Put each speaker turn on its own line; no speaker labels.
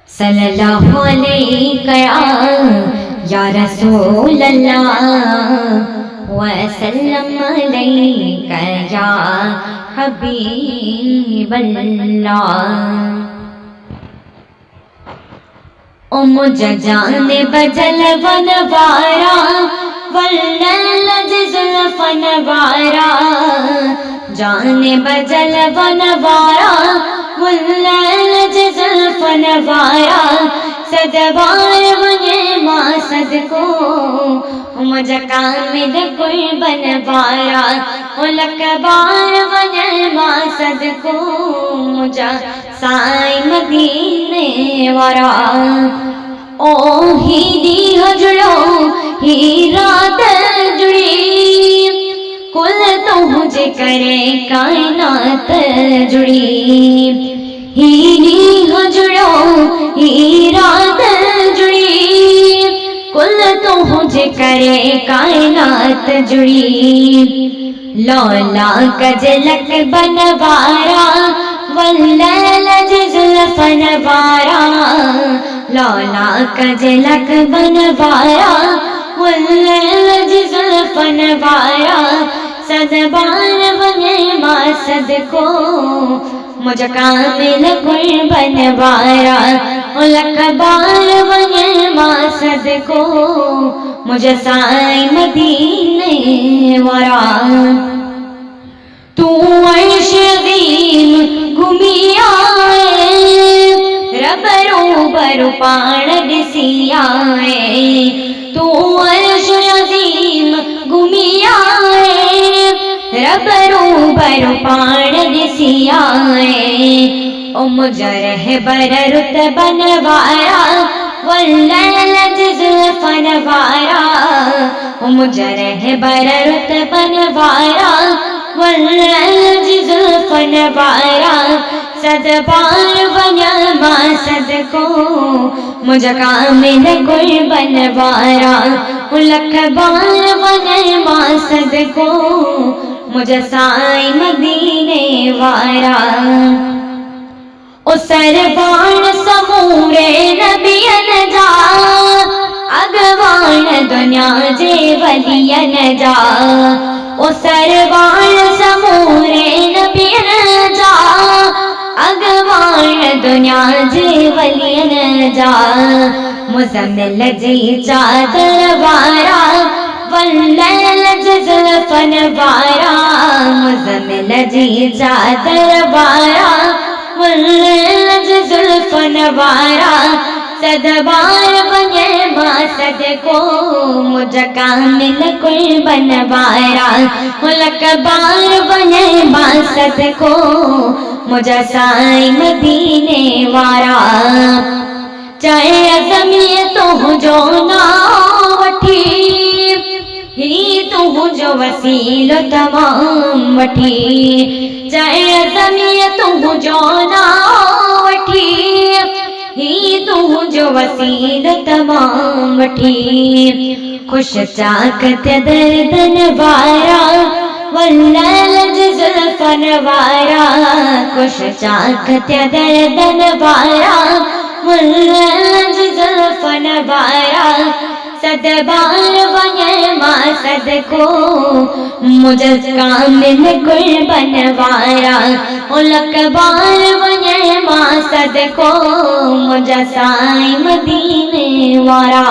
सल्लल्लाहु अलैहि या रसूल अल्लाह वसल्लम अलैका या हबीब अल्लाह। ओ मुझे जाने बजल बनवारा वल्लल जुल्फन वारा, जाने बजल बनवारा वल्लल जुल्फन वारा, सदबार बने मासद को मुझे कामिल कोई बनवारा, लकबार बने मासद को मुझे साई मदीने वारा। ओ हीरी हजड़ो ही रात जुड़ी, कुल तो मुझे करे कायनात जुड़ी। हीरी हजड़ो ही रात जुड़ी, कुल तो मुझे करे कायनात जुड़ी। लौला कजलक बनवारा वल्लल जुल्फन वारा, लौला कजलक बनवारा वल्लल जुल्फन वारा, सदबार बने मासद को मुझे कामिल कोई बनवारा, लकबार बने मासद को मुझे साई मदीने वारा। तू अर्श अज़ीम घूमी आए, रब रूबरू पाण ॾिसी आए। तू अर्श अज़ीम घूमी आए, रब रूबरू पाण ॾिसी आए। ओ मुझे रहबर रुतबन वारा वल्लल जुल्फन वारा, ओ मुझे रहबर रुतबन वारा वल्लल जुल्फन वारा, सदबार बना मासद को मुझे कामिल कोई बनवारा, लकबार बने मासद को मुझे साई मदीने वारा। ओ सरवान समूरे नबियन जा, अगवान दुनिया जे वलियन जा। ओ सरवान समूरे नबियन जा, अगवान दुनिया जे वलियन जा। मुज़म्मिल जी चादर वारा वल्लल जुल्फन वारा, मुज़म्मिल जी चादर वारा वल्लल जुल्फन वारा, सदबार बने मासद को मुझे कामिल कोई बनवारा, लकबार बने मासद को मुझे साई मदीने वारा। चाहे अज़मिय तो जो ना वठी, ही तू जो वसीलो तमाम वठी। चाहे अज़मिय तू जो ना वठी, ही तू जो वसीलो तमाम वठी। खुश चाक ते दर्दन वारा वल्लल जुल्फन वारा, खुश चाक ते दर्दन वारा वल्लल जुल्फन वारा, सदबार बने मासद को मुझे कामिल कोई बनवारा, लकबार बने मासद को मुझे साई मदीने वारा।